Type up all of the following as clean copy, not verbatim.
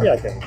Yeah, I can.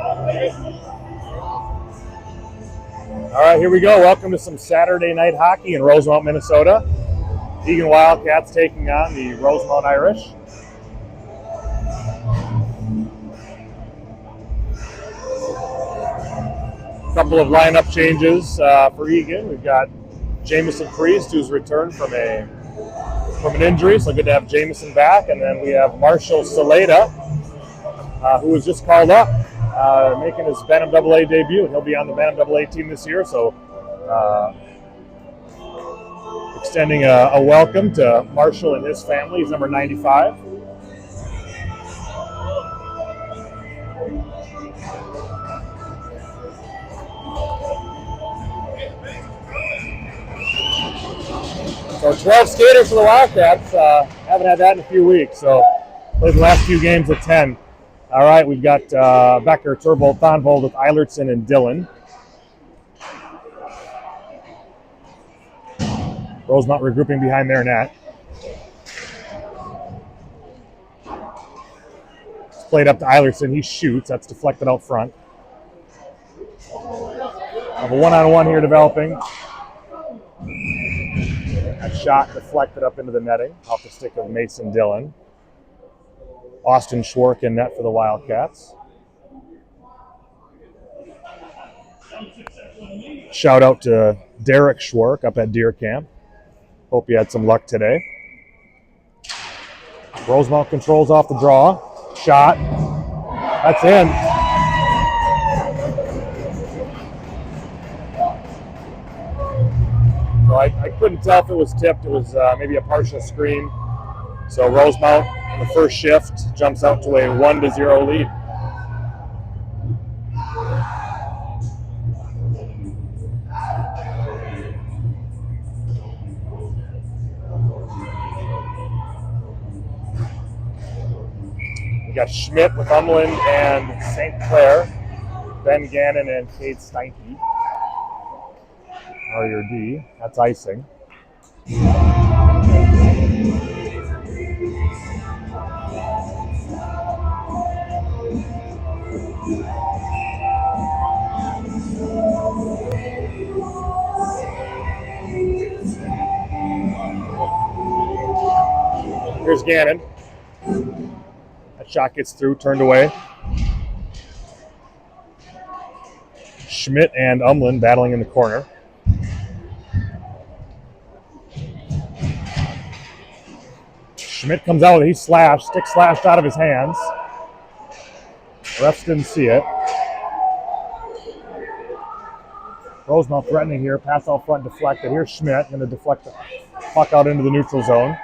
All right, here we go. Welcome to some Saturday night hockey in Rosemount, Minnesota. Eagan Wildcats taking on the Rosemount Irish. A couple of lineup changes for Eagan. We've got Jamison Priest, who's returned from an injury, so good to have Jamison back. And then we have Marshall Saleda, who was just called up, making his Bantam AA debut. He'll be on the Bantam AA team this year, so extending a welcome to Marshall and his family. He's number 95. So 12 skaters for the Wildcats. Haven't had that in a few weeks, so played the last few games at 10. All right, we've got Becker, Turvold, Thonvold with Eilertson and Dillon. Rosemount regrouping behind their net. It's played up to Eilertson. He shoots. That's deflected out front. Have a one-on-one here developing. That shot deflected up into the netting off the stick of Mason Dillon. Austin Schwark in net for the Wildcats. Shout out to Derek Schwark up at Deer Camp. Hope you had some luck today. Rosemount controls off the draw. Shot. That's in. So I couldn't tell if it was tipped. It was maybe a partial screen. So Rosemount, in the first shift, jumps out to a 1-0 lead. We got Schmidt with Umland and St. Clair. Ben Gannon and Cade Steinke are your D. That's icing. Here's Gannon. That shot gets through, turned away. Schmidt and Umland battling in the corner. Schmidt comes out with it. He slashed. Stick slashed out of his hands. Refs didn't see it. Rosemount threatening here. Pass out front, deflected. Here's Schmidt. Going to deflect the puck out into the neutral zone.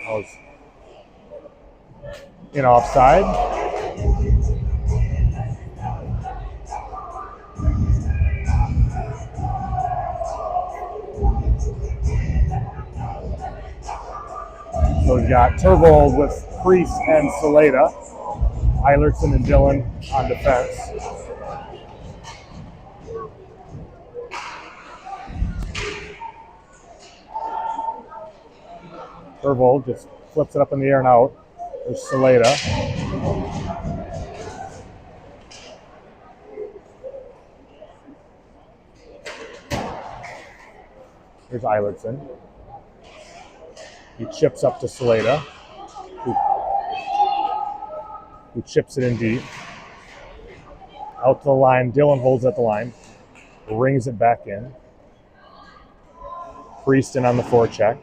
That was in offside. So we've got Turvold with Priest and Saleda. Eilertson and Dillon on defense. Turvold just flips it up in the air and out. There's Saleda. Here's Eilertson. He chips up to Saleda, who chips it in deep. Out to the line. Dillon holds at the line. Rings it back in. Priest in on the forecheck.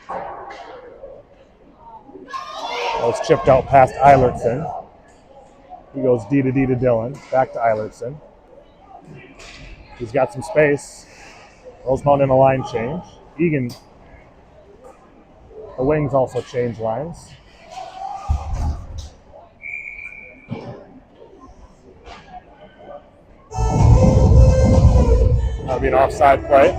That was chipped out past Eilertson. He goes D to D to Dillon. Back to Eilertson. He's got some space. Rosemount in a line change. Eagan, the wings also change lines. That'll be an offside play.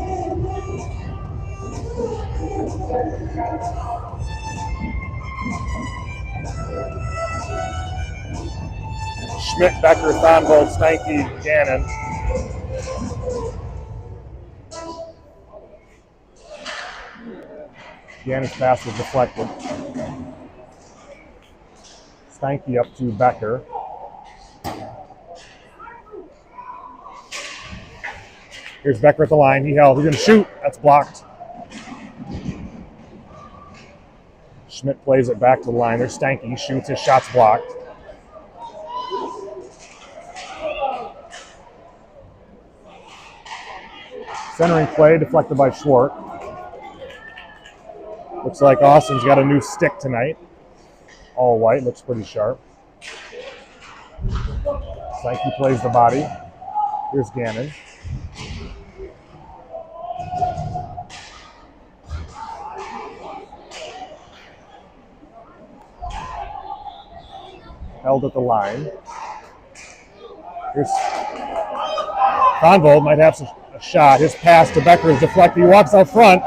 Schmidt, Becker, Thonvold, Steinke, Gannon. Gannon's pass was deflected. Steinke up to Becker. Here's Becker at the line. He held. He's going to shoot. That's blocked. Schmidt plays it back to the line. There's Steinke. He shoots. His shot's blocked. Centering play deflected by Schwartz. Looks like Austin's got a new stick tonight. All white. Looks pretty sharp. Steinke plays the body. Here's Gannon. Held at the line. Here's Convold might have a shot. His pass to Becker is deflected. He walks out front.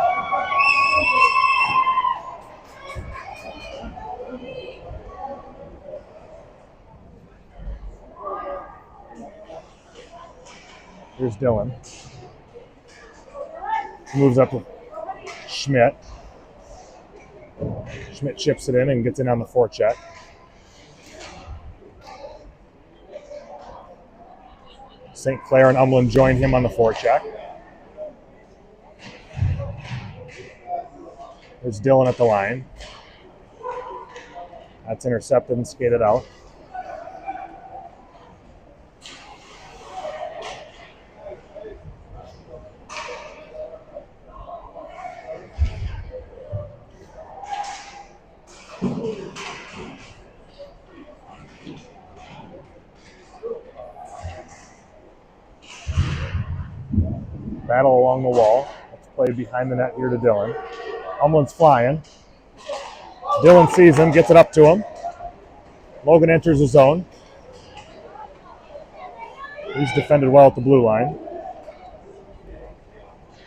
Here's Dylan. He moves up with Schmidt. Schmidt chips it in and gets in on the forecheck. St. Clair and Umland join him on the forecheck. There's Dylan at the line. That's intercepted and skated out. Battle along the wall. Let's play behind the net here to Dylan. Umland's flying. Dylan sees him, gets it up to him. Logan enters the zone. He's defended well at the blue line.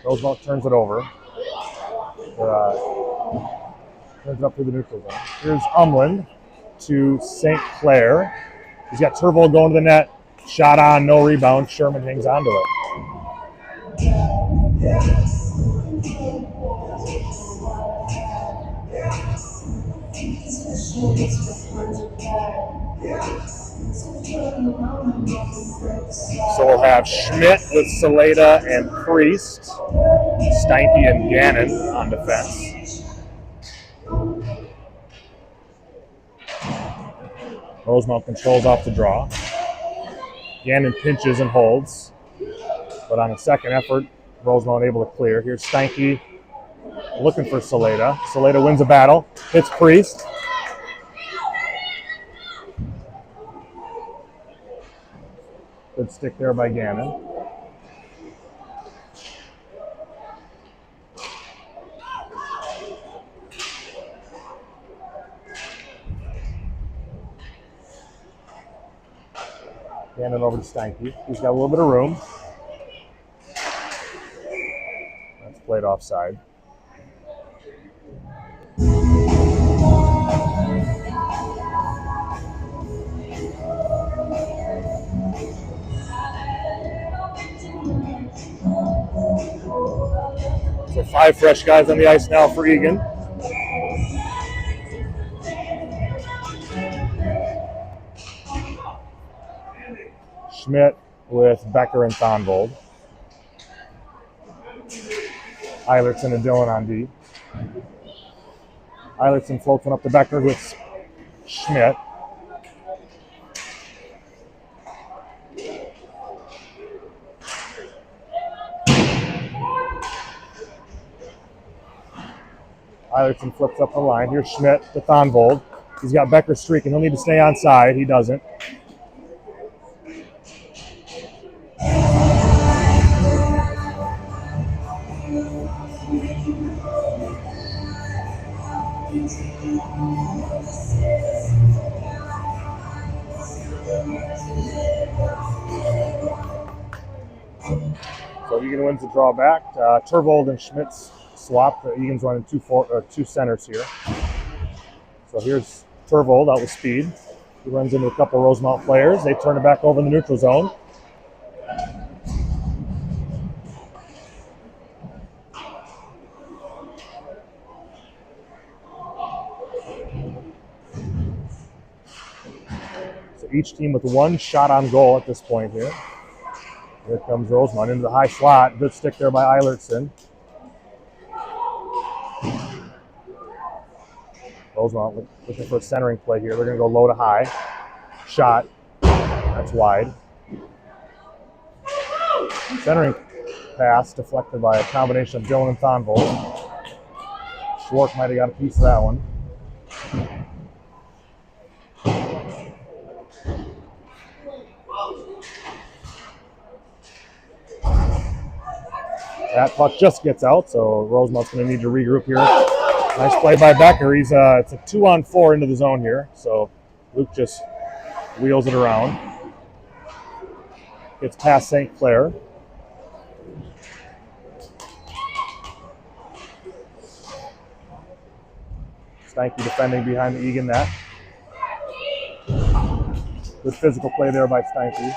Rosemount turns it over. Turns it up through the neutral zone. Here's Umland to St. Clair. He's got Turvold going to the net. Shot on, no rebound. Sherman hangs on to it. So we'll have Schmidt with Saleda and Priest, Steinke and Gannon on defense. Rosemount controls off the draw. Gannon pinches and holds, but on the second effort, Rosemount able to clear. Here's Steinke looking for Saleda. Saleda wins a battle, hits Priest. Good stick there by Gannon. Gannon over to Steinke. He's got a little bit of room. That's played offside. So 5 fresh guys on the ice now for Eagan. Schmidt with Becker and Thonvold. Eilertson and Dillon on D. Eilertson floats one up to Becker with Schmidt. Eilertson flips up the line. Here's Schmidt to Thonvold. He's got Becker streaking. He'll need to stay on side. He doesn't. So Eagan wins the draw back. Turvold and Schmidt's swap. Eagan's running two centers here. So here's Turvold out with speed. He runs into a couple Rosemount players. They turn it back over in the neutral zone. So each team with one shot on goal at this point here. Here comes Rosemount into the high slot. Good stick there by Eilertson. Rosemount looking for a centering play here. They're going to go low to high. Shot. That's wide. Centering pass deflected by a combination of Dylan and Thonvold. Schwartz might have got a piece of that one. That puck just gets out, so Rosemount's going to need to regroup here. Nice play by Becker. It's a 2-on-4 into the zone here, so Luke just wheels it around. Gets past St. Clair. Steinke defending behind the Eagan net. Good physical play there by Steinke.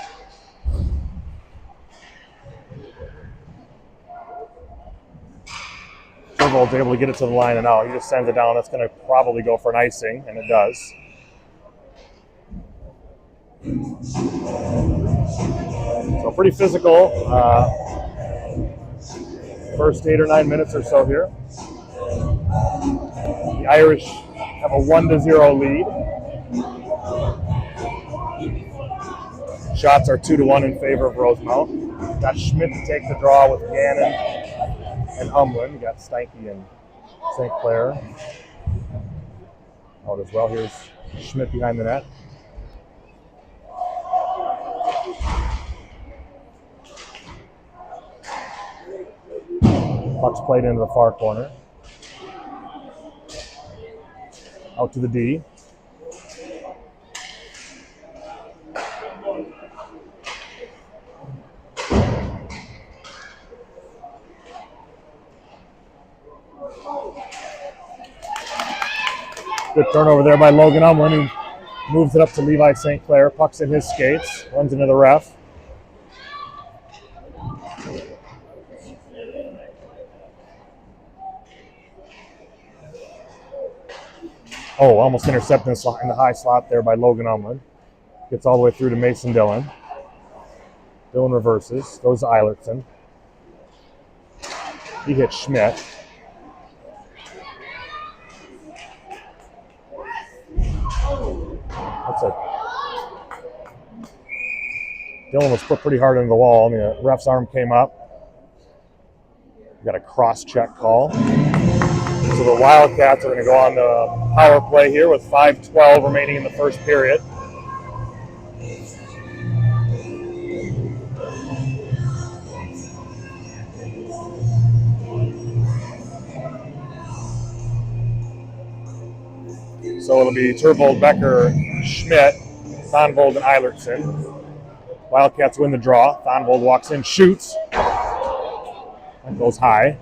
Turvold's able to get it to the line and out. He just sends it down. That's going to probably go for an icing, and it does. So pretty physical. First 8 or 9 minutes or so here. The Irish have a 1-0 lead. Shots are 2-1 in favor of Rosemount. Got Schmidt to take the draw with Gannon and Humlin. You got Steinke and St. Clair out as well. Here's Schmidt behind the net. Puck's played into the far corner. Out to the D. Good turnover there by Logan Umlin, who moves it up to Levi St. Clair. Puck's in his skates, runs into the ref. Oh, almost intercepted in the high slot there by Logan Umlin. Gets all the way through to Mason Dillon. Dillon reverses, goes to Eilertson. He hits Schmidt. That's it. Dillon was put pretty hard into the wall, and the ref's arm came up. We got a cross-check call. So the Wildcats are going to go on the power play here with 5:12 remaining in the first period. So it'll be Turvold, Becker, Schmidt, Thonvold, and Eilertson. Wildcats win the draw. Thonvold walks in, shoots. That goes high.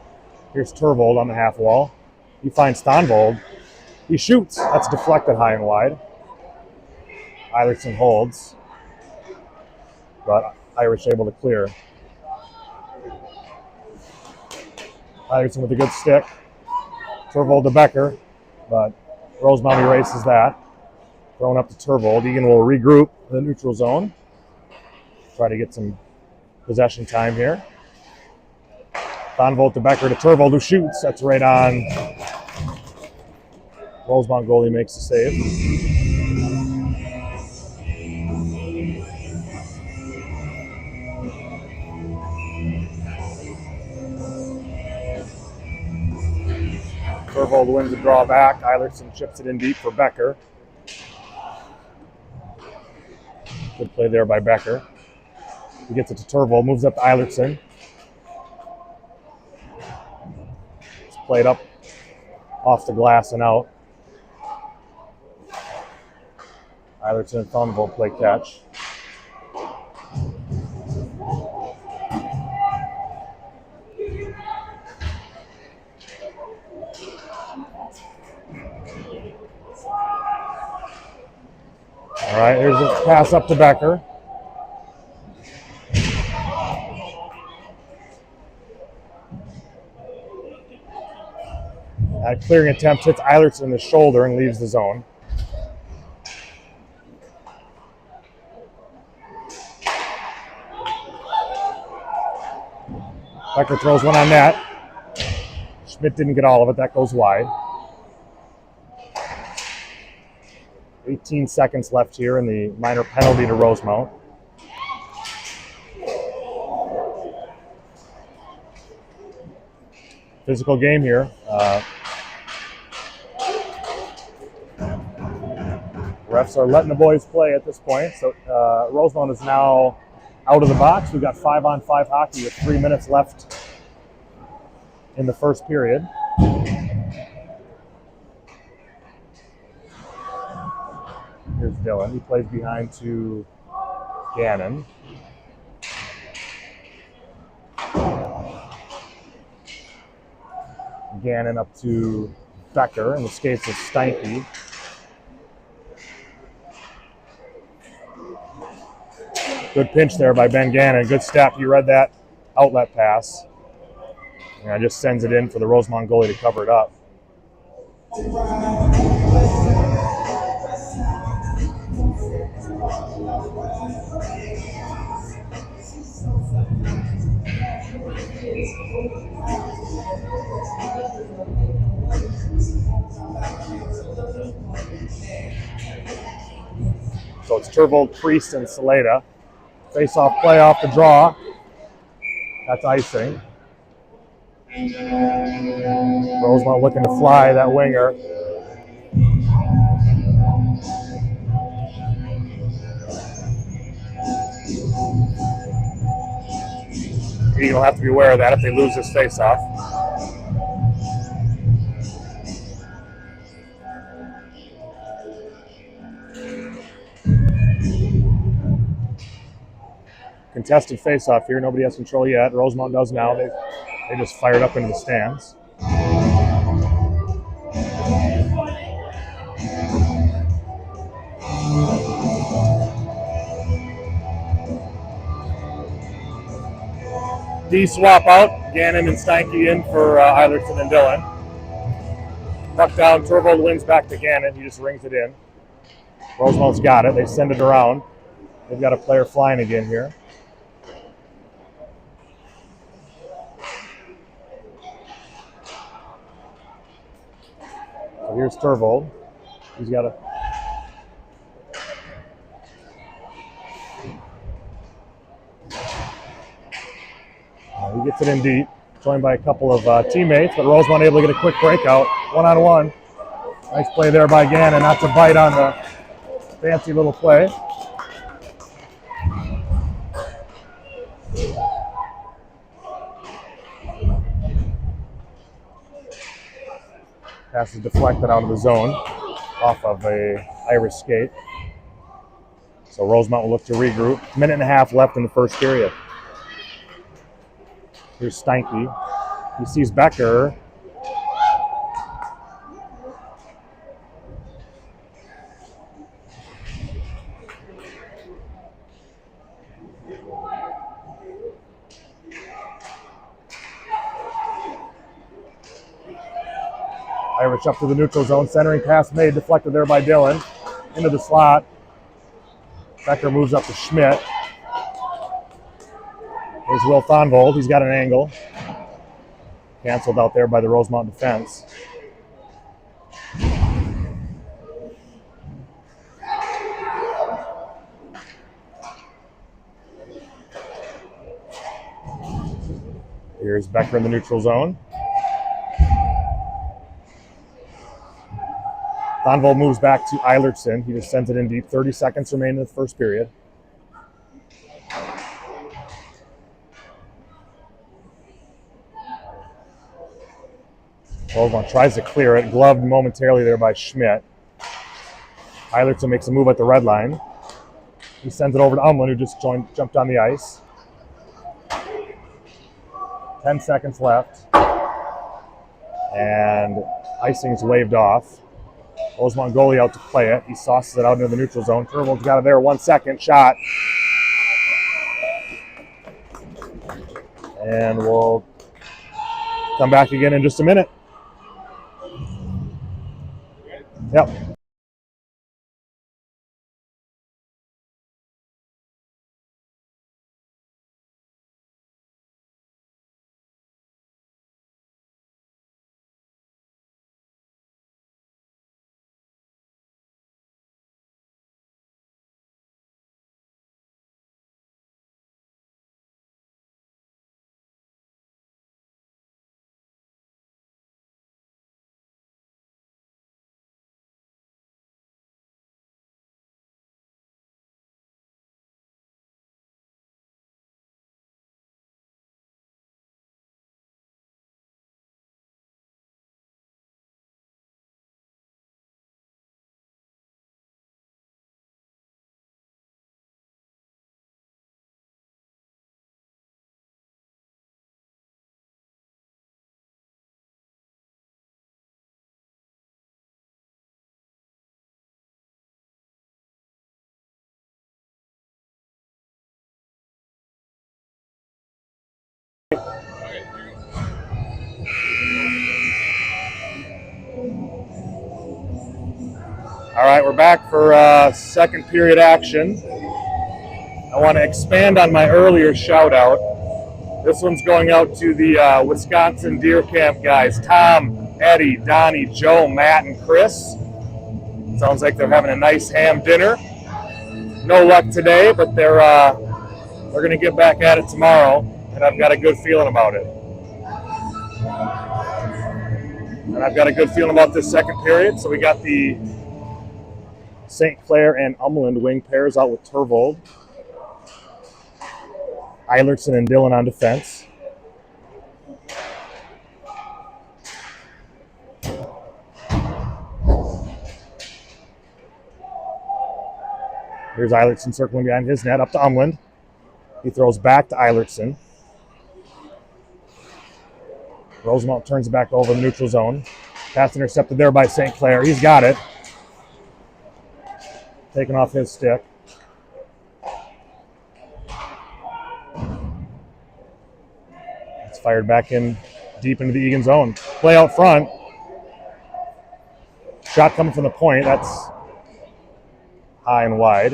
Here's Turvold on the half wall. He finds Thonvold. He shoots. That's deflected high and wide. Eilertson holds. But Irish able to clear. Eilertson with a good stick. Turvold to Becker. But Rosemount erases that. Thrown up to Turvold. Eagan will regroup in the neutral zone. Try to get some possession time here. Thonvold to Becker to Turvold, who shoots. That's right on. Rosemount goalie makes the save. Turvold wins the draw back. Eilertson chips it in deep for Becker. Good play there by Becker. He gets it to Turvold, moves up to Eilertson. It's played up off the glass and out. Eilertson and Thonvold play catch. All right, here's a pass up to Becker. That clearing attempt hits Eilertson in the shoulder and leaves the zone. Becker throws one on net. Schmidt didn't get all of it. That goes wide. 18 seconds left here in the minor penalty to Rosemount. Physical game here. Refs are letting the boys play at this point. So Rosemount is now out of the box. We've got 5-on-5 hockey with 3 minutes left in the first period. Here's Dylan. He plays behind to Gannon. Gannon up to Becker, and the skates of Steinke. Good pinch there by Ben Gannon. Good step. He read that outlet pass. And just sends it in for the Rosemount goalie to cover it up. So it's Turvold, Priest, and Saleda. Face-off play off the draw. That's icing. Rosemount looking to fly that winger. Eagan will have to be aware of that if they lose this face-off. Contested face-off here. Nobody has control yet. Rosemount does now. They just fired up into the stands. D swap out. Gannon and Steinke in for Eilertson and Dillon. Puck down. Turvold wins back to Gannon. He just rings it in. Rosemount's got it. They send it around. They've got a player flying again here. So here's Turvold. He's got a... he gets it in deep, joined by a couple of teammates, but Rosemount able to get a quick breakout, one-on-one. Nice play there by Gannon, not to bite on the fancy little play. Pass is deflected out of the zone off of a Irish skate. So Rosemount will look to regroup. Minute and a half left in the first period. Here's Steinke. He sees Becker. Irish up to the neutral zone. Centering pass made, deflected there by Dillon. Into the slot. Becker moves up to Schmidt. There's Will Thonvold. He's got an angle. Canceled out there by the Rosemount defense. Here's Becker in the neutral zone. Thonvold moves back to Eilertson. He just sends it in deep. 30 seconds remain in the first period. Rosemount tries to clear it. Gloved momentarily there by Schmidt. Eilertson makes a move at the red line. He sends it over to Umlin, who just jumped on the ice. 10 seconds left. And icing's waved off. Rosemount goalie out to play it. He sauces it out into the neutral zone. Turvold's got it there. 1 second shot. And we'll come back again in just a minute. Yep. All right, we're back for second period action. I want to expand on my earlier shout out. This one's going out to the Wisconsin Deer Camp guys, Tom, Eddie, Donnie, Joe, Matt, and Chris. Sounds like they're having a nice ham dinner. No luck today, but they're going to get back at it tomorrow, and I've got a good feeling about it. And I've got a good feeling about this second period. So we got the St. Clair and Umland wing pairs out with Turvold. Eilertson and Dillon on defense. Here's Eilertson circling behind his net, up to Umland. He throws back to Eilertson. Rosemount turns it back over the neutral zone. Pass intercepted there by St. Clair. He's got it. Taken off his stick. It's fired back in deep into the Eagan zone. Play out front. Shot coming from the point. That's high and wide.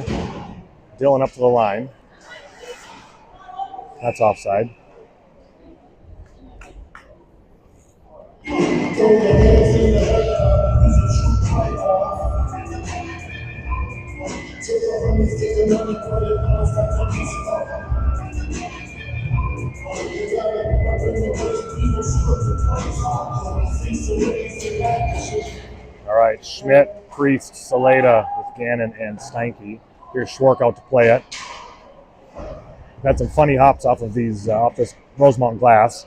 Dillon up to the line. That's offside. All right, Schmidt, Priest, Saleda with Gannon and Steinke. Here's Schwark out to play it. Got some funny hops off of these off this Rosemount glass.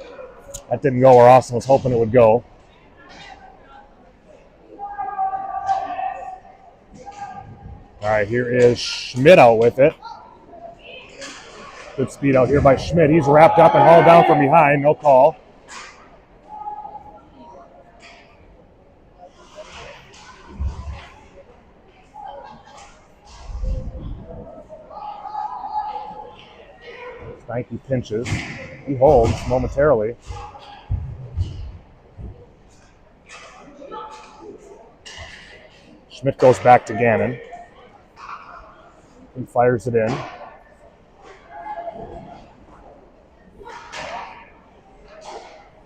That didn't go where Austin was hoping it would go. All right, here is Schmidt out with it. Good speed out here by Schmidt. He's wrapped up and hauled down from behind. No call. Steinke pinches. He holds momentarily. Schmidt goes back to Gannon. He fires it in.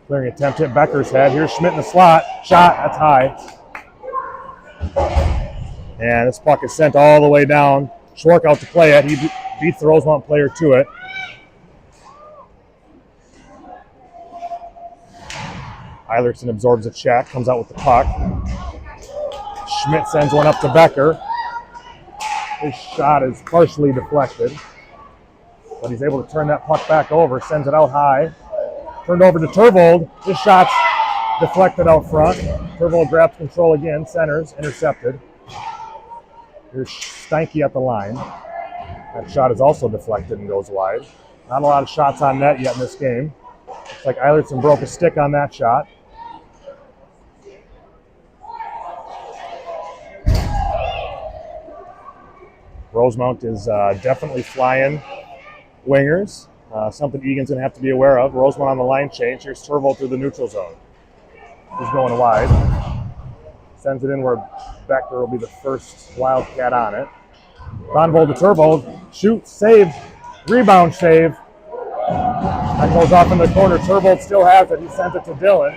Clearing attempt, hit Becker's head. Here's Schmidt in the slot. Shot, that's high. And this puck is sent all the way down. Schwark out to play it. He beats the Rosemount player to it. Eilertson absorbs a check, comes out with the puck. Schmidt sends one up to Becker. His shot is partially deflected, but he's able to turn that puck back over, sends it out high. Turned over to Turvold. His shot's deflected out front. Turvold grabs control again, centers, intercepted. Here's Steinke at the line. That shot is also deflected and goes wide. Not a lot of shots on net yet in this game. Looks like Eilertson broke a stick on that shot. Rosemount is definitely flying wingers. Something Eagan's going to have to be aware of. Rosemount on the line change. Here's Turvold through the neutral zone. He's going wide. Sends it in where Becker will be the first Wildcat on it. Bonvold to Turvold. Shoot, save, rebound save. That goes off in the corner. Turvold still has it. He sends it to Dillon.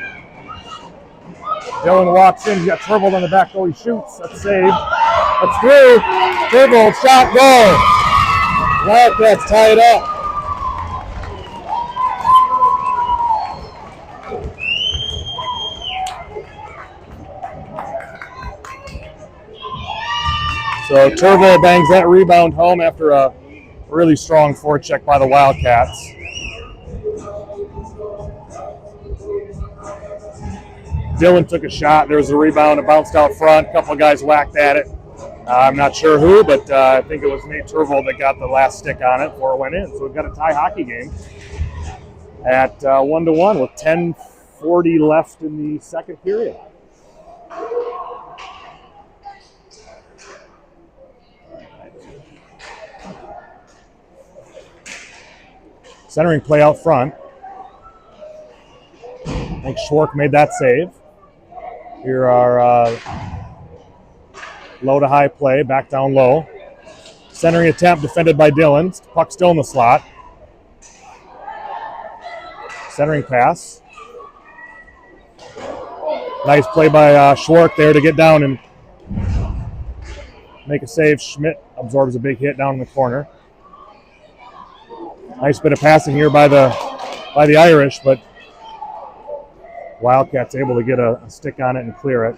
Dillon walks in. He's got Turvold on the back goal. He shoots. That's saved. That's through. Turvold, shot, goal. Wildcats tie it up. So Turvold bangs that rebound home after a really strong forecheck by the Wildcats. Dillon took a shot. There was a rebound. It bounced out front. A couple of guys whacked at it. I'm not sure who, but I think it was Nate Turvold that got the last stick on it before it went in. So we've got a tie hockey game at 1-1 with 10:40 left in the second period. Centering play out front. I think Schwark made that save. Here are Low to high play, back down low. Centering attempt defended by Dillon. Puck still in the slot. Centering pass. Nice play by Schwark there to get down and make a save. Schmidt absorbs a big hit down in the corner. Nice bit of passing here by the Irish, but Wildcats able to get a stick on it and clear it.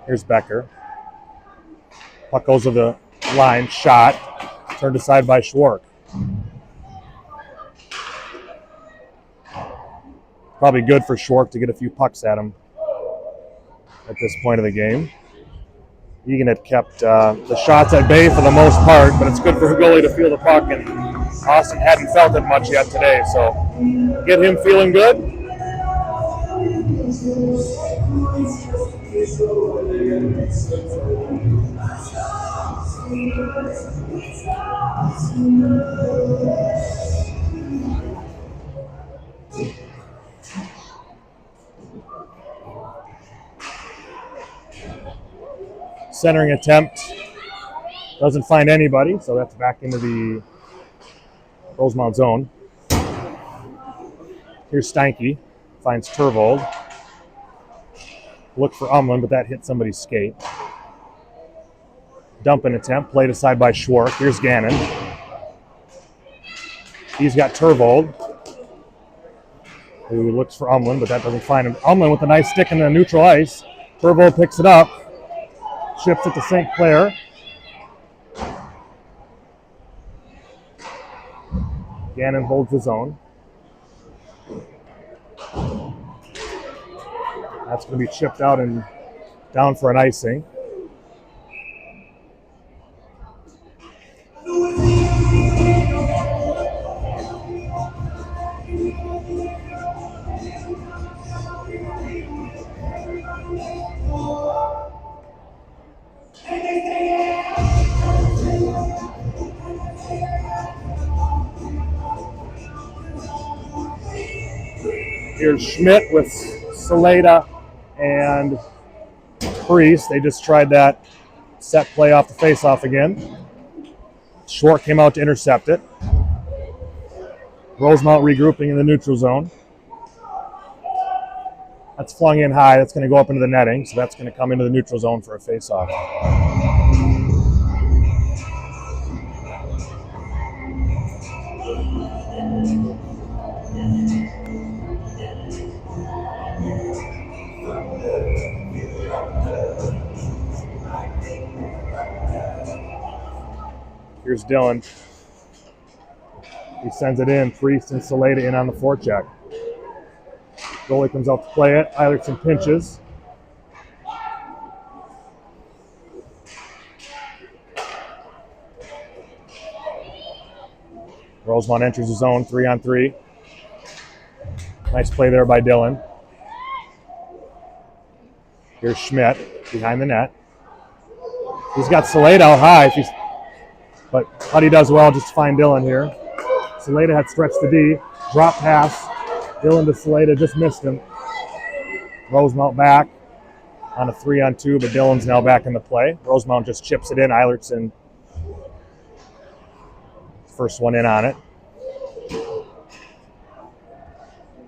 Here's Becker. Puck goes to the line, shot, turned aside by Schwark. Probably good for Schwark to get a few pucks at him at this point of the game. Eagan had kept the shots at bay for the most part, but it's good for a goalie to feel the puck, and Austin hadn't felt it much yet today, so get him feeling good. Centering attempt doesn't find anybody, so that's back into the Rosemount zone. Here's Steinke, finds Turvold. Look for Umlin, but that hit somebody's skate. Dumping attempt, played aside by Schwark. Here's Gannon. He's got Turvold, who looks for Umlin, but that doesn't find him. Umlin with a nice stick in the neutral ice. Turvold picks it up, chips it to St. Clair. Gannon holds his own. That's going to be chipped out and down for an icing. Here's Schmidt with Saleda and Priest. They just tried that set play off the face-off again. Schwark came out to intercept it. Rosemount regrouping in the neutral zone. That's flung in high. That's going to go up into the netting, so that's going to come into the neutral zone for a face-off. Here's Dillon. He sends it in. Priest and Saleda in on the forecheck. Goalie comes out to play it. Eilertson pinches. Rosemount enters the zone, 3-on-3. Nice play there by Dillon. Here's Schmidt behind the net. He's got Saleda out high, but Huddy does well just to find Dillon here. Saleda had stretched the D, drop pass. Dillon to Saleda, just missed him. Rosemount back on a 3-on-2, but Dillon's now back in the play. Rosemount just chips it in. Eilertson, first one in on it.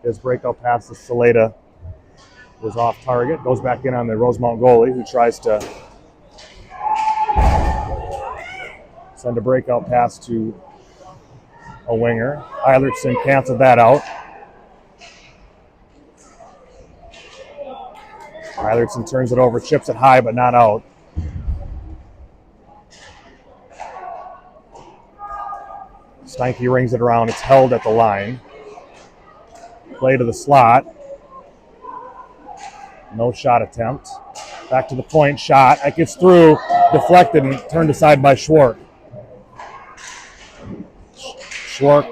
His breakout pass to Saleda was off target. Goes back in on the Rosemount goalie, who tries to send a breakout pass to a winger. Eilertson canceled that out. Eilertson turns it over, chips it high, but not out. Steinke rings it around. It's held at the line. Play to the slot. No shot attempt. Back to the point, shot. It gets through, deflected, and turned aside by Schwark. Schwark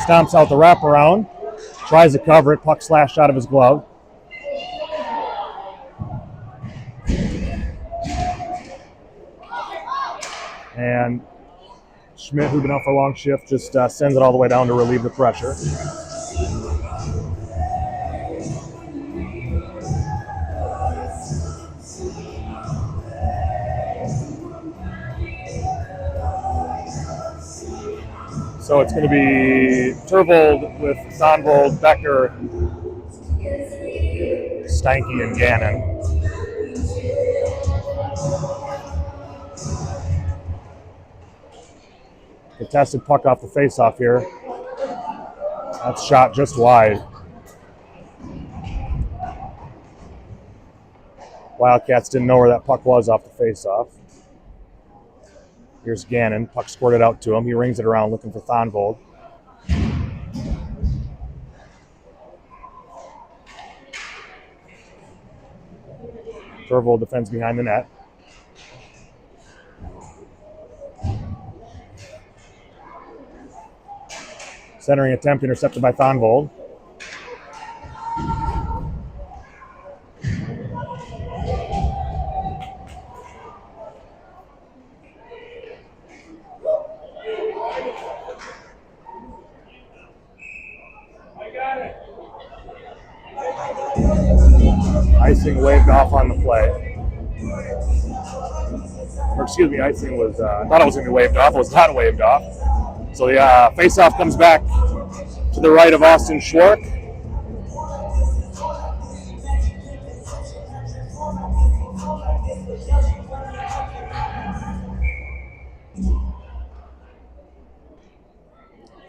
stomps out the wraparound, tries to cover it, puck slashed out of his glove. And Schmidt, who'd been out for a long shift, just sends it all the way down to relieve the pressure. So it's going to be Turvold with Sonvold, Becker, Steinke, and Gannon. Contested puck off the faceoff here. That's shot just wide. Wildcats didn't know where that puck was off the faceoff. Here's Gannon. Puck squirted out to him. He rings it around looking for Thonvold. Turvold defends behind the net. Centering attempt intercepted by Thonvold. Icing waved off on the play. Or excuse me, icing was, I thought it was going to be waved off. It was not waved off. So the faceoff comes back to the right of Austin Schwark.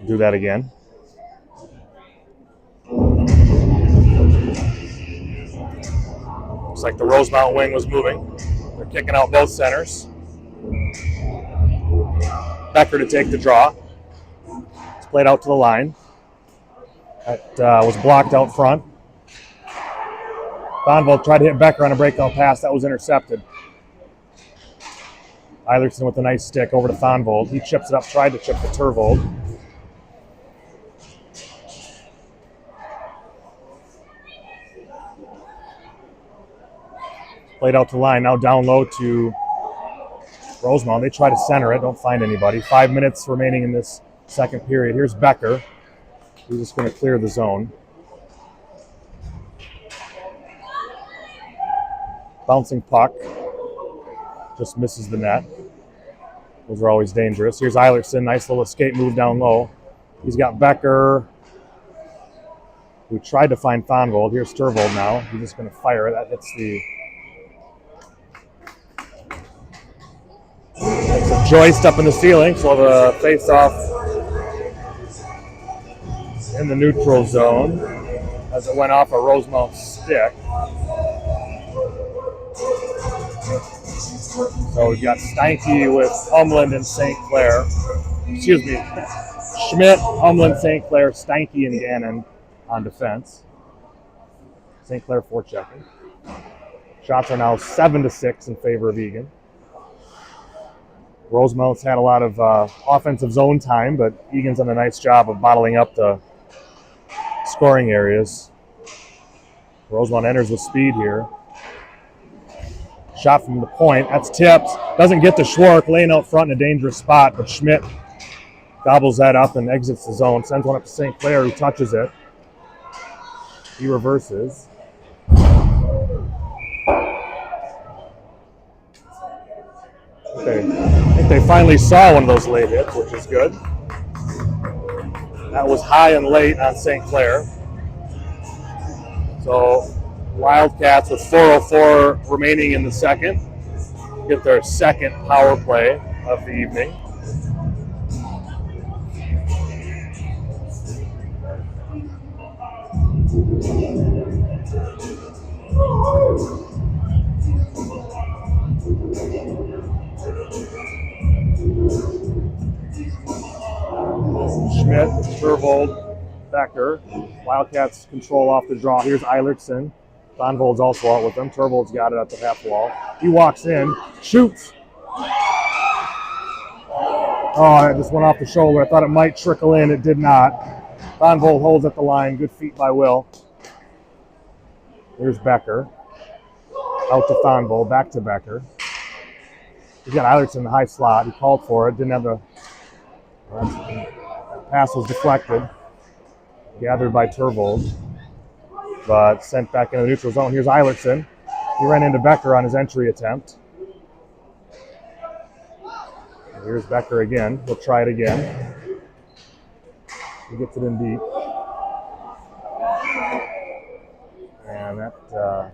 Do that again. Looks like the Rosemount wing was moving. They're kicking out both centers. Becker to take the draw. It's played out to the line. That was blocked out front. Thonvold tried to hit Becker on a breakout pass. That was intercepted. Eilertson with a nice stick over to Thonvold. He chips it up, tried to chip to Turvold. Played out to the line. Now down low to Rosemount. They try to center it. Don't find anybody. 5 minutes remaining in this second period. Here's Becker. He's just going to clear the zone. Bouncing puck. Just misses the net. Those are always dangerous. Here's Eilertson. Nice little escape move down low. He's got Becker, who tried to find Thonvold. Here's Turvold now. He's just going to fire it. That hits the joist up in the ceiling, so the face-off in the neutral zone as it went off a Rosemount stick. So we've got Steinke with Umland and St. Clair. Excuse me, Schmidt, Umland, St. Clair, Steinke, and Gannon on defense. St. Clair forechecking. Shots are now 7-6 in favor of Eagan. Rosemount's had a lot of offensive zone time, but Eagan's done a nice job of bottling up the scoring areas. Rosemount enters with speed here. Shot from the point. That's tipped. Doesn't get to Schwark, laying out front in a dangerous spot, but Schmidt gobbles that up and exits the zone. Sends one up to St. Clair, who touches it. He reverses. I think they finally saw one of those late hits, which is good. That was high and late on St. Clair. So Wildcats with 4:04 remaining in the second get their second power play of the evening. Schmidt, Turvold, Becker. Wildcats control off the draw. Here's Eilertson. Thonvold's also out with them. Turvold's got it at the half wall. He walks in, shoots. Oh, it just went off the shoulder. I thought it might trickle in. It did not. Thonvold holds at the line. Good feet by Will. Here's Becker. Out to Thonvold. Back to Becker. He's got Eilertson in the high slot. He called for it. Didn't have the That pass was deflected, gathered by Turvold, but sent back into the neutral zone. Here's Eilertson. He ran into Becker on his entry attempt. Here's Becker again. We'll try it again. He gets it in deep. And that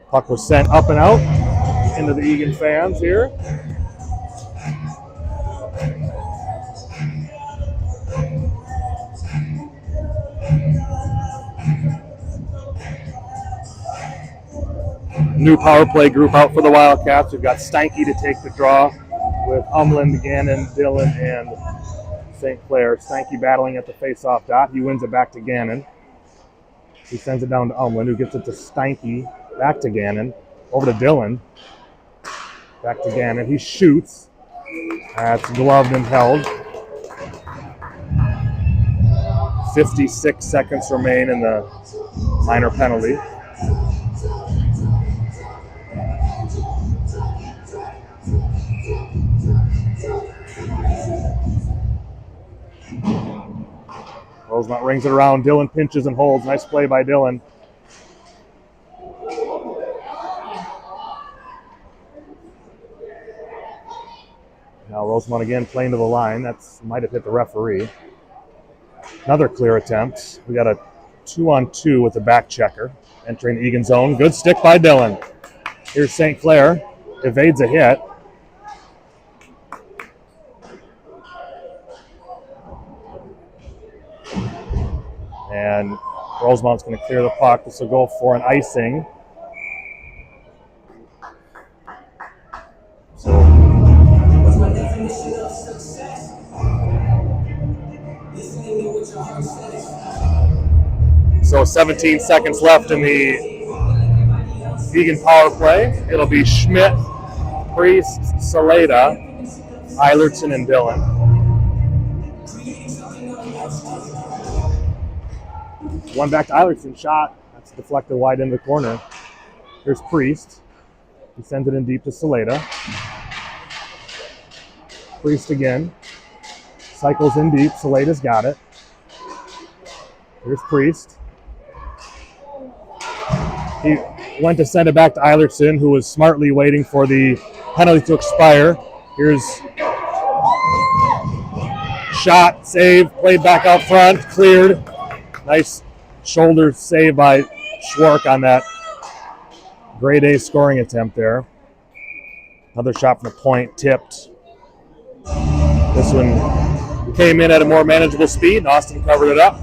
puck was sent up and out into the Eagan fans here. New power play group out for the Wildcats. We've got Steinke to take the draw with Umland, Gannon, Dillon, and St. Clair. Steinke battling at the face-off dot. He wins it back to Gannon. He sends it down to Umland, who gets it to Steinke, back to Gannon, over to Dillon, back to Gannon. He shoots. That's gloved and held. 56 seconds remain in the minor penalty. Rosemount rings it around. Dillon pinches and holds. Nice play by Dillon. Now Rosemount again playing to the line. That might have hit the referee. Another clear attempt. We got a 2-on-2 with the back checker entering the Eagan zone. Good stick by Dillon. Here's St. Clair. Evades a hit. And Rosemount's going to clear the puck. This will go for an icing. So 17 seconds left in the Eagan power play. It'll be Schmidt, Priest, Saleda, Eilertson, and Dillon. One back to Eilertson, shot. That's deflected wide into the corner. Here's Priest. He sends it in deep to Saleda. Priest again. Cycles in deep. Saleda's got it. Here's Priest. He went to send it back to Eilertson, who was smartly waiting for the penalty to expire. Here's shot, save, played back out front, cleared. Nice shoulder save by Schwark on that grade A scoring attempt there. Another shot from the point, tipped. This one came in at a more manageable speed, and Austin covered it up.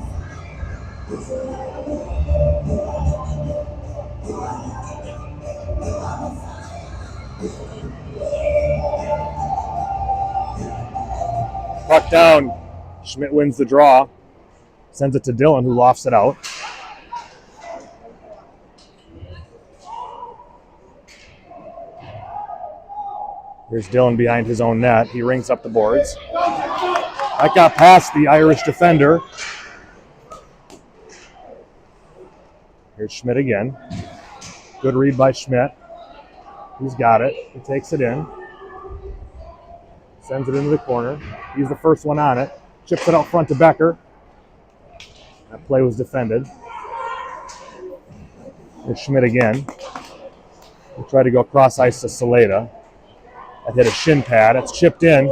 Puck down. Schmidt wins the draw. Sends it to Dillon, who lofts it out. Here's Dillon behind his own net. He rings up the boards. That got past the Irish defender. Here's Schmidt again. Good read by Schmidt. He's got it. He takes it in. Sends it into the corner. He's the first one on it. Chips it out front to Becker. That play was defended. Here's Schmidt again. He'll try to go cross ice to Saleda. That hit a shin pad. It's chipped in.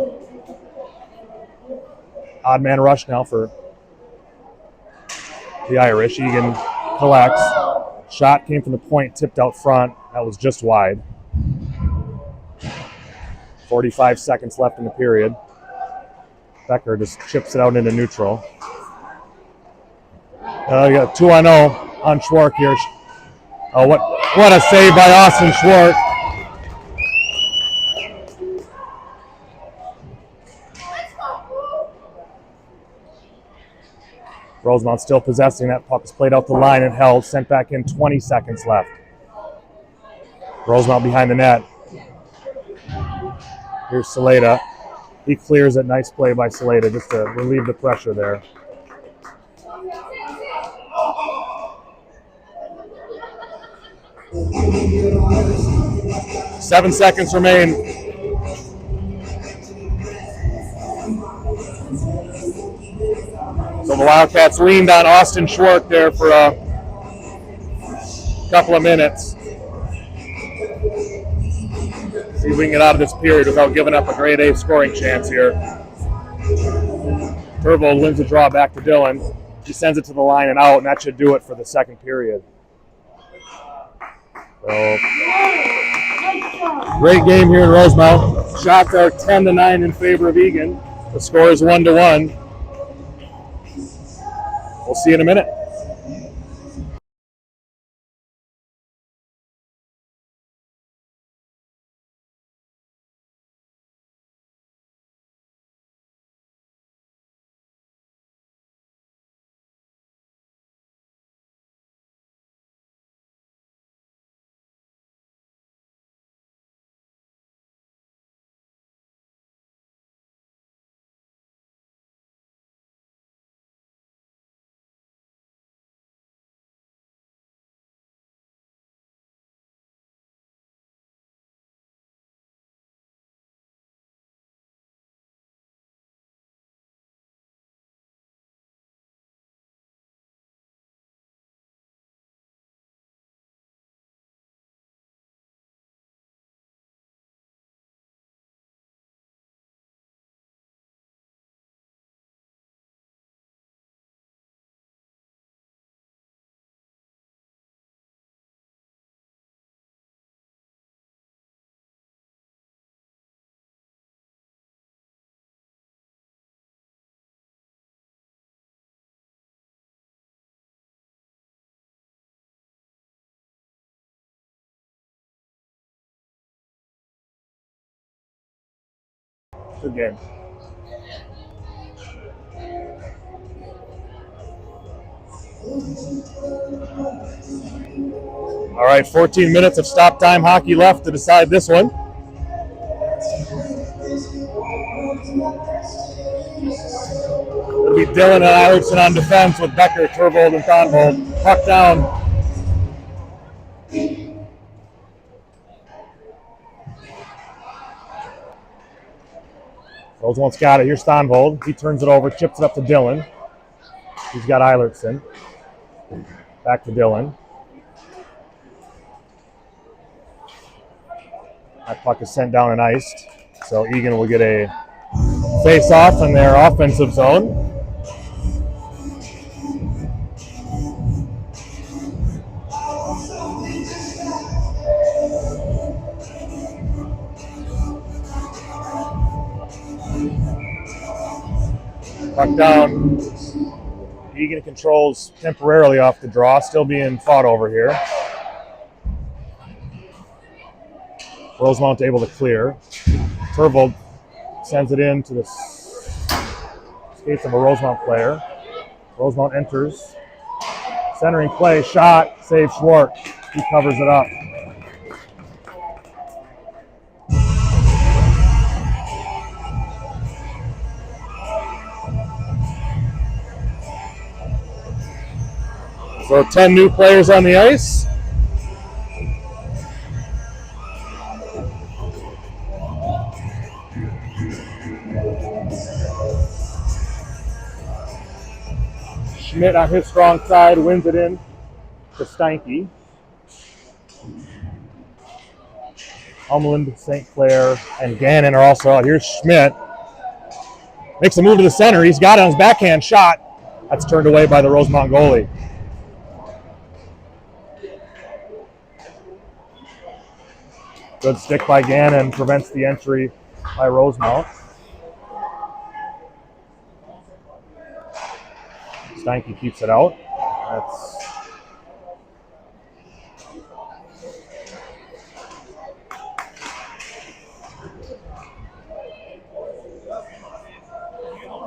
Odd man rush now for the Irish. Eagan collects. Shot came from the point, tipped out front. That was just wide. 45 seconds left in the period. Becker just chips it out into neutral. You got 2-0 on Schwark here. Oh, what a save by Austin Schwark. Rosemount still possessing that puck. Is played out the line and held. Sent back in, 20 seconds left. Rosemount behind the net. Here's Saleda. He clears it. Nice play by Saleda just to relieve the pressure there. Seven seconds remain. So the Wildcats leaned on Austin Schwartz there for a couple of minutes. See if we can get out of this period without giving up a grade A scoring chance here. Turvold wins the draw back to Dylan. He sends it to the line and out, and that should do it for the second period. So, great game here in Rosemount. Shots are 10-9 in favor of Eagan. The score is 1-1. We'll see you in a minute. Good game. All right, 14 minutes of stop time hockey left to decide this one. It'll be Dylan and Eilertson on defense with Becker, Turvold, and Thonvold. Puck down. Rosemont's got it. Here's Thonvold. He turns it over, chips it up to Dylan. He's got Eilertson. Back to Dylan. That puck is sent down and iced. So Eagan will get a face-off in their offensive zone. Puck down. Eagan controls temporarily off the draw, still being fought over here. Rosemount able to clear. Turvold sends it in to the skates of a Rosemount player. Rosemount enters. Centering play, shot, save Schwartz. He covers it up. So 10 new players on the ice. Schmidt on his strong side wins it in to Steinke. Umland, St. Clair, and Gannon are also out. Here's Schmidt. Makes a move to the center. He's got it on his backhand shot. That's turned away by the Rosemount goalie. Good stick by Gannon prevents the entry by Rosemount. Steinke keeps it out. That's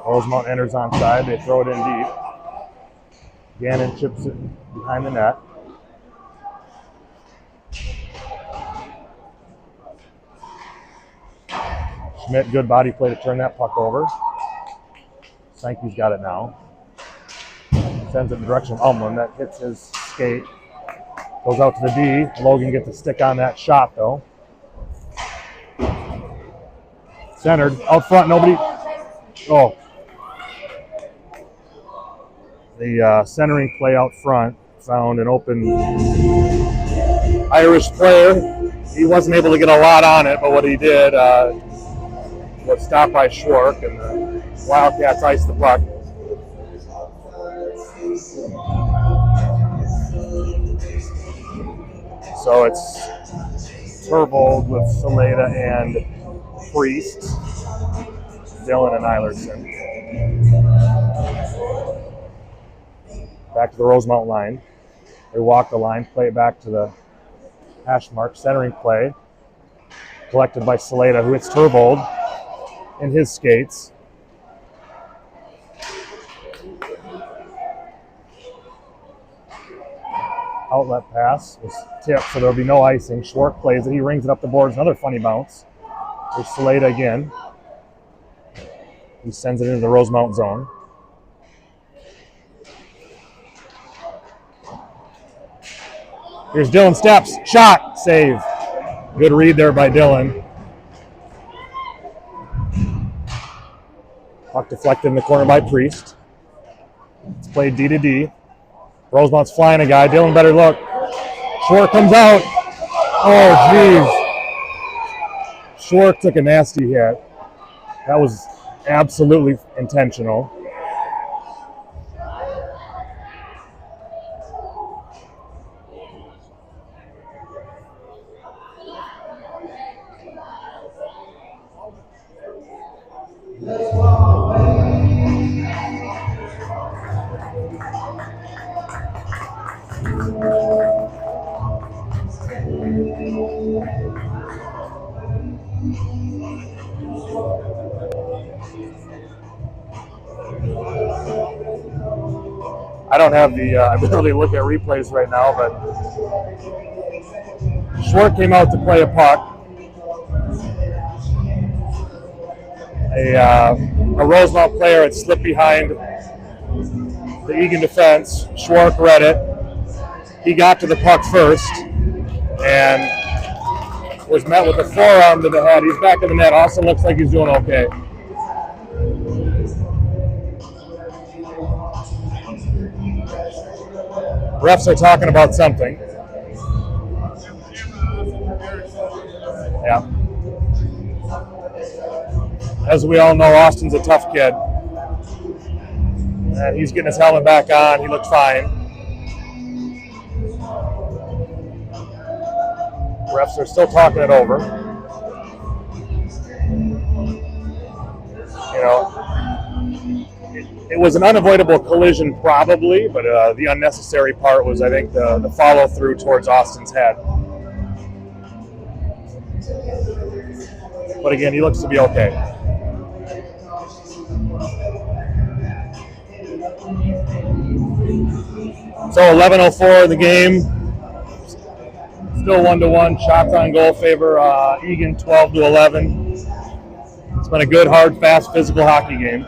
Rosemount enters onside. They throw it in deep. Gannon chips it behind the net. Schmidt, good body play to turn that puck over. Steinke's got it now. Sends it in the direction of Umland. That hits his skate. Goes out to the D. Logan gets a stick on that shot, though. Centered. Out front, nobody. Oh. The centering play out front found an open Irish player. He wasn't able to get a lot on it, but what he did was stopped by Schwark, and the Wildcats iced the puck. So it's Turbold with Saleda and Priest, Dillon and Eilertson. Back to the Rosemount line. They walk the line, play it back to the hash mark, centering play. Collected by Saleda, who hits Turbold in his skates. Outlet pass was tipped, so there'll be no icing. Schwark plays it. He rings it up the boards. Another funny bounce. There's Saleda again. He sends it into the Rosemount zone. Here's Dillon steps. Shot. Save. Good read there by Dillon. Puck deflected in the corner by Priest. It's played D to D. Rosemount's flying a guy. Dillon better look. Schwark comes out. Oh, geez. Schwark took a nasty hit. That was absolutely intentional. I don't have the ability to look at replays right now, but Schwark came out to play a puck. A Rosemount player had slipped behind the Eagan defense. Schwark read it. He got to the puck first and was met with a forearm to the head. He's back in the net. Austin looks like he's doing okay. Refs are talking about something. Yeah. As we all know, Austin's a tough kid. And he's getting his helmet back on. He looked fine. Refs are still talking it over. You know, it was an unavoidable collision probably, but the unnecessary part was, I think, the follow-through towards Austin's head. But again, he looks to be okay. So 11:04 in the game. Still 1-1. Shots on goal favor Eagan 12-11. It's been a good, hard, fast, physical hockey game.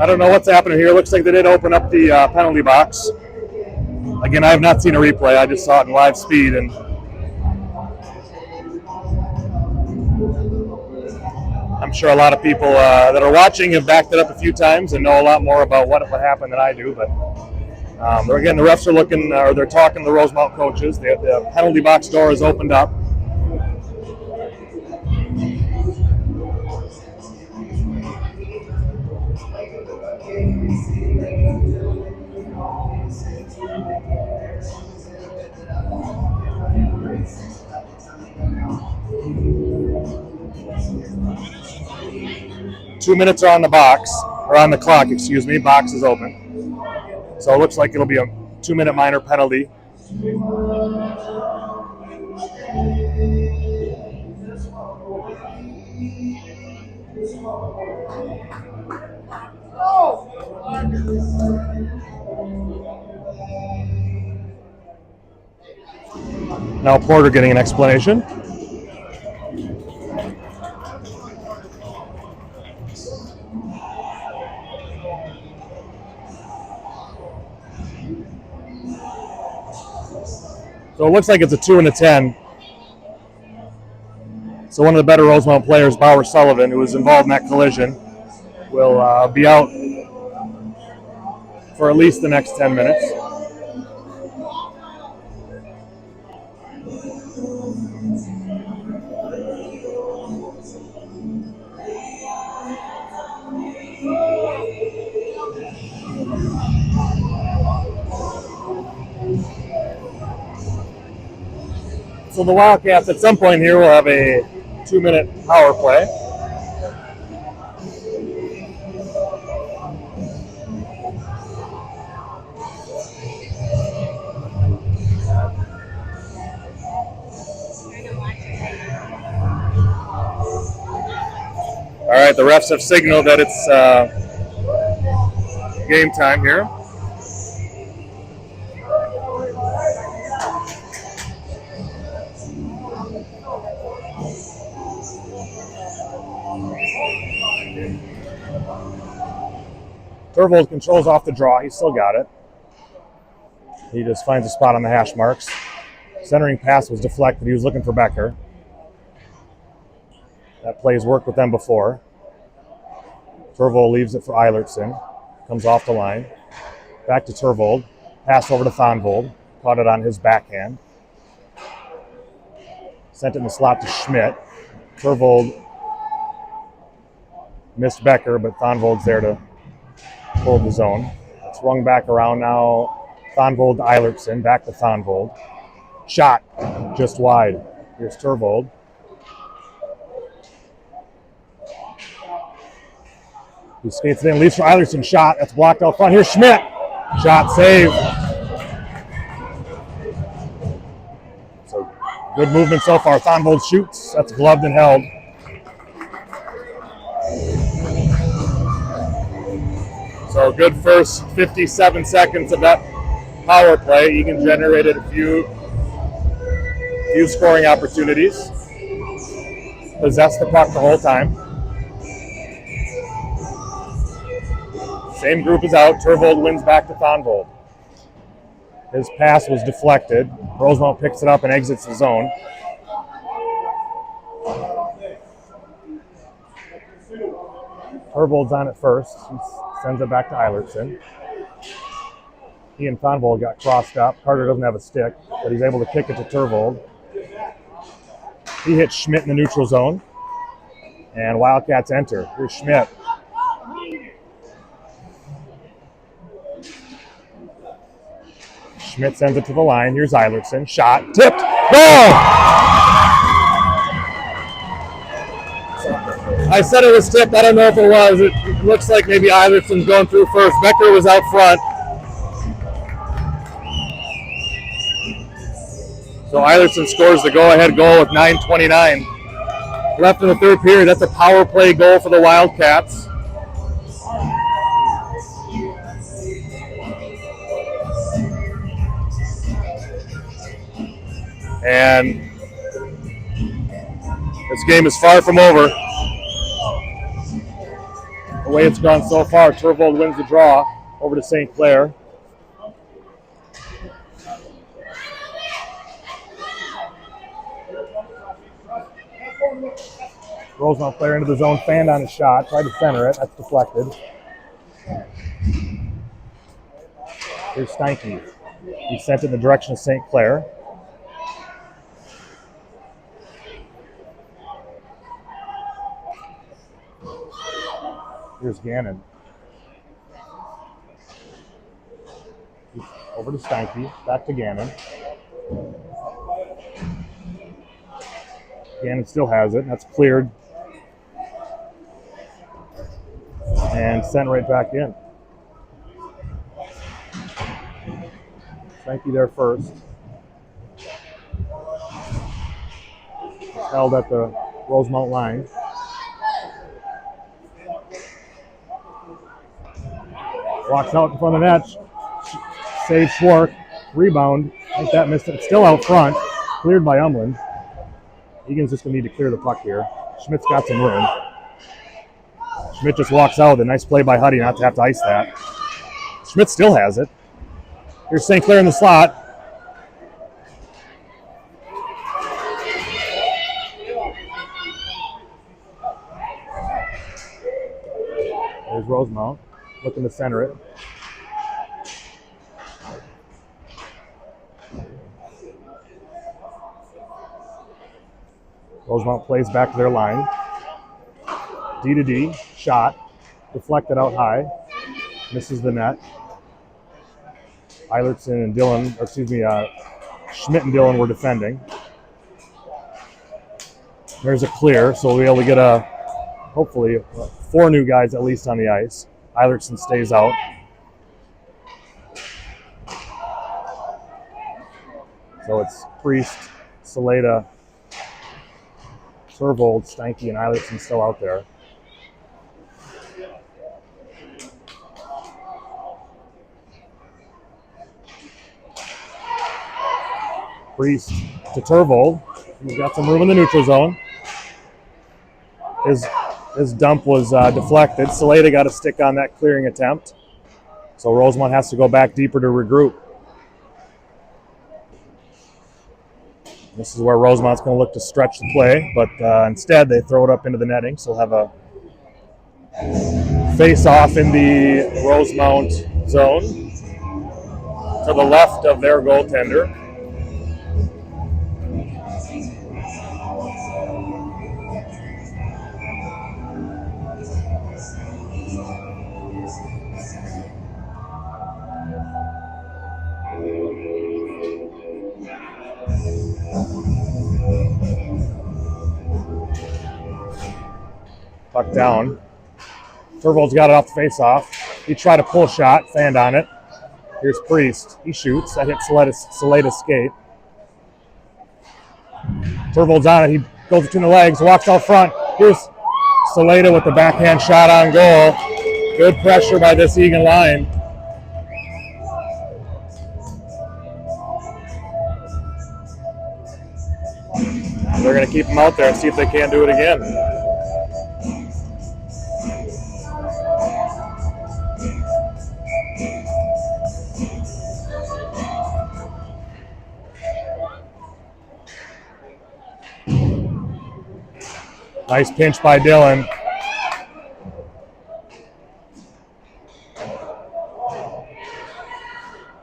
I don't know what's happening here. Looks like they did open up the penalty box. Again, I have not seen a replay. I just saw it in live speed, and I'm sure a lot of people that are watching have backed it up a few times and know a lot more about what happened than I do. But again, the refs are looking, or they're talking to the Rosemount coaches. The penalty box door is opened up. Two minutes are on the box, or on the clock, excuse me. Box is open. So it looks like it'll be a 2-minute minor penalty Now Porter getting an explanation. So it looks like it's a 2 and a 10. So one of the better Rosemount players, Bauer Sullivan, who was involved in that collision, will be out for at least the next 10 minutes. So the Wildcats at some point here will have a 2-minute power play. All right, the refs have signaled that it's game time here. Turvold controls off the draw. He's still got it. He just finds a spot on the hash marks. Centering pass was deflected. He was looking for Becker. That play's worked with them before. Turvold leaves it for Eilertson. Comes off the line. Back to Turvold. Pass over to Thonvold. Caught it on his backhand. Sent it in the slot to Schmidt. Turvold missed Becker, but Thonvold's there to hold the zone. It's rung back around now. Thonvold to Eilertson. Back to Thonvold. Shot just wide. Here's Turvold. He skates it in, leaves for Eilertson. Shot. That's blocked out front. Here's Schmidt. Shot saved. So good movement so far. Thonvold shoots. That's gloved and held. So good first 57 seconds of that power play. Eagan generated a few scoring opportunities. Possessed the puck the whole time. Same group is out. Turvold wins back to Thonvold. His pass was deflected. Rosemount picks it up and exits the zone. Turvold's on it first. He sends it back to Eilertson. He and Thonvold got crossed up. Carter doesn't have a stick, but he's able to kick it to Turvold. He hits Schmidt in the neutral zone. And Wildcats enter. Here's Schmidt. Schmidt sends it to the line. Here's Eilertson. Shot. Tipped. Goal! I said it was tipped. I don't know if it was. It looks like maybe Eilertson's going through first. Becker was out front. So Eilertson scores the go-ahead goal with 9:29 left in the third period. That's a power play goal for the Wildcats. And this game is far from over. The way it's gone so far, Turvold wins the draw over to St. Clair. Rosemount player into the zone, fanned on his shot, tried to center it, that's deflected. Here's Steinke. He sent it in the direction of St. Clair. Here's Gannon. Over to Steinke, back to Gannon. Gannon still has it, that's cleared. And sent right back in. Steinke there first. held at the Rosemount line. Walks out in front of the net. Save Schwark. Rebound. I think that missed it. It's still out front. Cleared by Umland. Eagan's just going to need to clear the puck here. Schmidt's got some room. Schmidt just walks out. A nice play by Huddy not to have to ice that. Schmidt still has it. Here's St. Clair in the slot. There's Rosemount looking to center it. Rosemount plays back to their line. D to D, shot, deflected out high, misses the net. Eilertson and Dillon, or excuse me, Schmidt and Dillon were defending. There's a clear, so we'll be able to get hopefully 4 new guys at least on the ice. Eilertson stays out. So it's Priest, Saleda, Servold, Steinke, and Eilertson still out there. Priest to Tervold. He's got some room in the neutral zone. His dump was deflected. Saleda got a stick on that clearing attempt. So Rosemount has to go back deeper to regroup. This is where Rosemount's going to look to stretch the play, but instead they throw it up into the netting. So we'll have a face-off in the Rosemount zone to the left of their goaltender. Puck down. Tervold's got it off the face-off. He tried a pull shot, fanned on it. Here's Priest. He shoots. That hits Saleda's skate. Tervold's on it. He goes between the legs, walks out front. Here's Saleda with the backhand shot on goal. Good pressure by this Eagan line. They're going to keep him out there and see if they can do it again. Nice pinch by Dillon.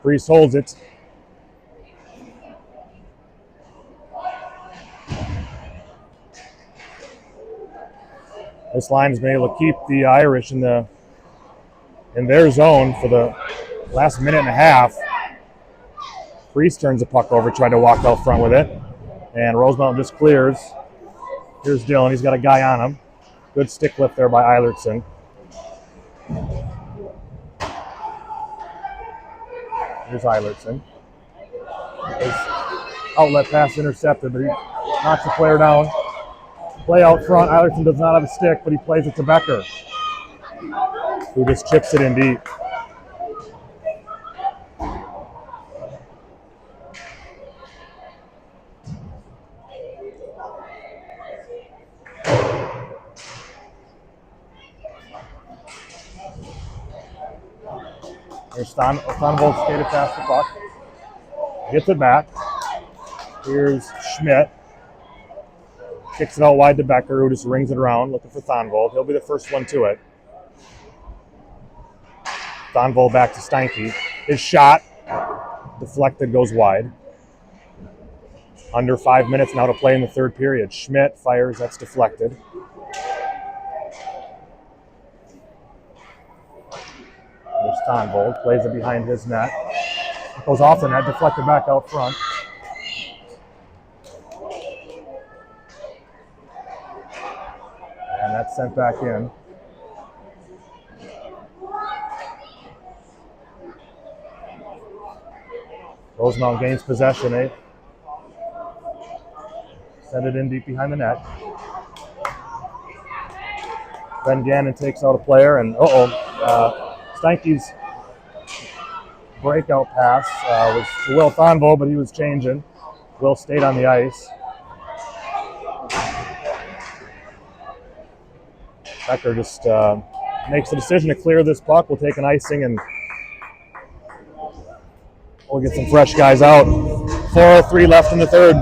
Priest holds it. This line has been able to keep the Irish in their zone for the last minute and a half. Priest turns the puck over, tried to walk out front with it, and Rosemount just clears. Here's Dillon. He's got a guy on him. Good stick lift there by Eilertson. Here's Eilertson. His outlet pass intercepted, but he knocks the player down. Play out front. Eilertson does not have a stick, but he plays it to Becker, who just chips it in deep. There's Stonvold skated past the puck. Gets it back. Here's Schmidt. Kicks it out wide to Becker, who just rings it around, looking for Thonvold. He'll be the first one to it. Thonvold back to Steinke. His shot, deflected, goes wide. Under 5 minutes now to play in the third period. Schmidt fires, that's deflected. There's Thonvold, plays it behind his net. Goes off the net, deflected back out front. And that's sent back in. Rosemount gains possession, Send it in deep behind the net. Then Gannon takes out a player, and Steinke's breakout pass was to Will Thonvold, but he was changing. Will stayed on the ice. Becker just makes the decision to clear this puck. We'll take an icing, and we'll get some fresh guys out. 4:03 left in the third.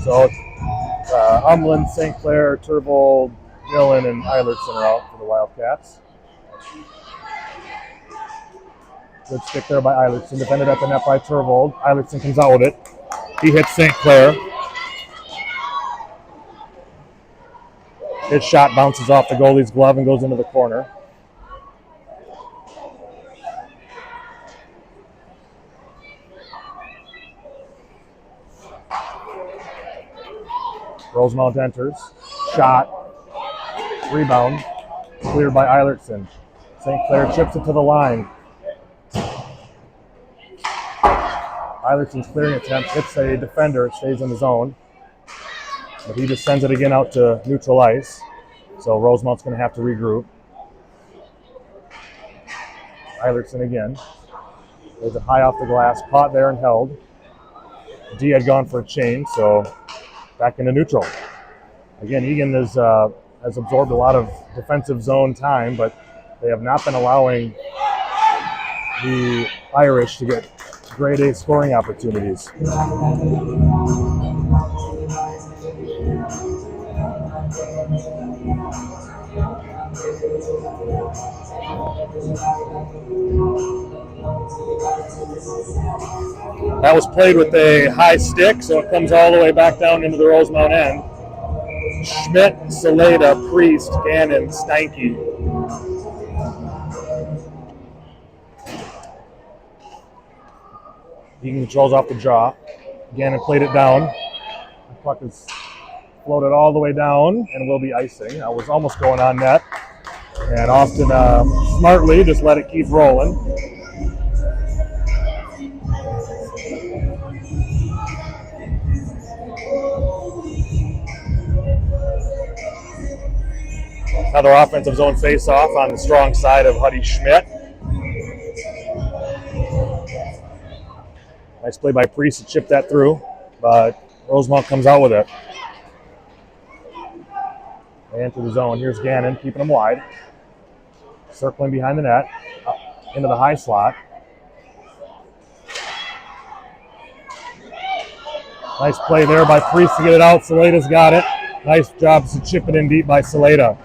So Umland, St. Clair, Turvold, Dillon, and Eilertson are out for the Wildcats. Good stick there by Eilertson, defended at the net by Turvold. Eilertson comes out with it. He hits St. Clair. His shot bounces off the goalie's glove and goes into the corner. Rosemount enters. Shot. Rebound. Cleared by Eilertson. St. Clair chips it to the line. Eilertson's clearing attempt hits a defender, stays in the zone. But he just sends it again out to neutral ice. So Rosemount's going to have to regroup. Eilertson again. Lays it high off the glass, caught there and held. D had gone for a change, so back into neutral. Again, Eagan has absorbed a lot of defensive zone time, but they have not been allowing the Irish to get grade A scoring opportunities. That was played with a high stick, so it comes all the way back down into the Rosemount end. Schmidt, Saleda, Priest, Gannon, Steinke. Eagan controls off the draw. Gannon played it down. The puck is floated all the way down and will be icing. I was almost going on net. And Austin smartly just let it keep rolling. Another offensive zone face-off on the strong side of Huddy Schmidt. Nice play by Priest to chip that through, but Rosemount comes out with it. They enter the zone. Here's Gannon keeping them wide. Circling behind the net, into the high slot. Nice play there by Priest to get it out. Saleda's got it. Nice job to chip it in deep by Saleda.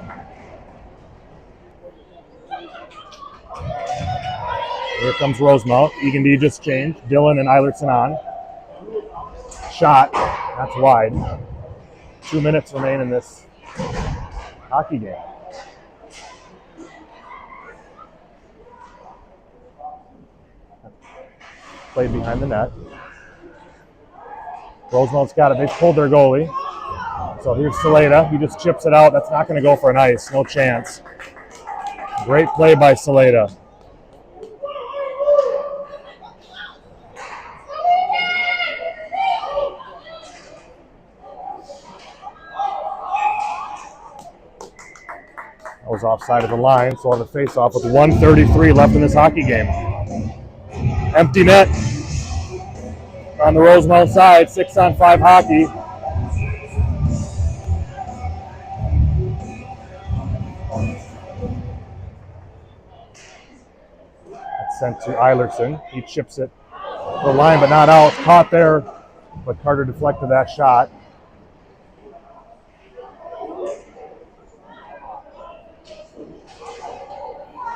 Here comes Rosemount. Eagan D just changed. Dillon and Eilertson on. Shot. That's wide. 2 minutes remain in this hockey game. Played behind the net. Rosemount's got it. They've pulled their goalie. So here's Saleda. He just chips it out. That's not going to go for an ice. No chance. Great play by Saleda. Was offside of the line, so on the face-off with 1:33 left in this hockey game. Empty net on the Rosemount side, 6-on-5 hockey. That's sent to Eilertson. He chips it to the line, but not out. Caught there, but Carter deflected that shot.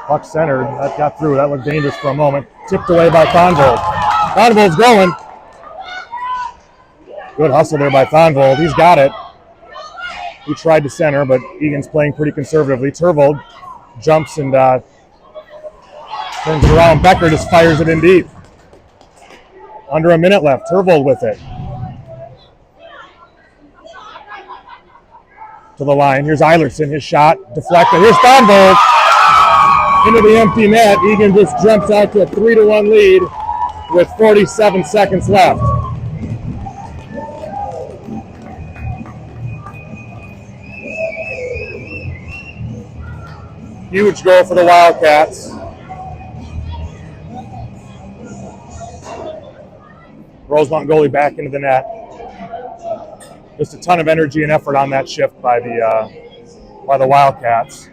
Puck centered. That got through. That looked dangerous for a moment. Tipped away by Thonvold. Thonvold's going. Good hustle there by Thonvold. He's got it. He tried to center, but Eagan's playing pretty conservatively. Turvold jumps and turns it around. Becker just fires it in deep. Under a minute left. Turvold with it. To the line. Here's Eilerson. His shot deflected. Here's Thonvold into the empty net. Eagan just jumps out to a 3-1 lead with 47 seconds left. Huge goal for the Wildcats. Rosemount goalie back into the net. Just a ton of energy and effort on that shift by the Wildcats.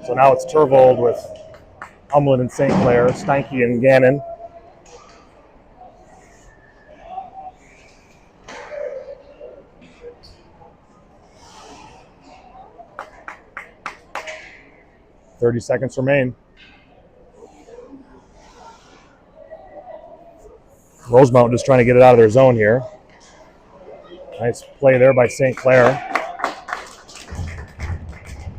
So now it's Turvold with Humlin and St. Clair, Steinke and Gannon. .30 seconds remain. Rosemount just trying to get it out of their zone here. Nice play there by St. Clair.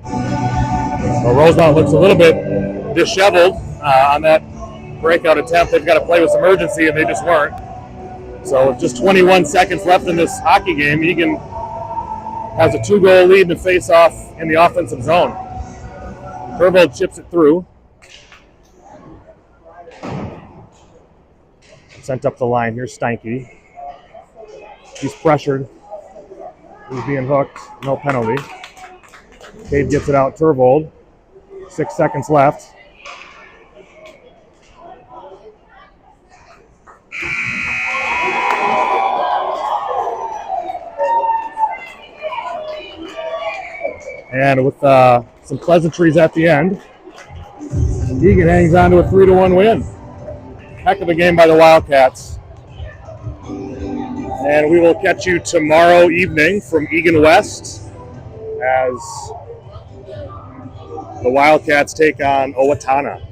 Well, Rosemount looks a little bit disheveled on that breakout attempt. They've got to play with some urgency, and they just weren't. So with just 21 seconds left in this hockey game, Eagan has a 2-goal lead in the face-off in the offensive zone. Turvold chips it through. Sent up the line. Here's Steinke. He's pressured. He's being hooked. No penalty. Cade gets it out. Turvold. 6 seconds left. And with some pleasantries at the end, Eagan hangs on to a 3-1 win. Heck of a game by the Wildcats. And we will catch you tomorrow evening from Eagan West as the Wildcats take on Owatonna.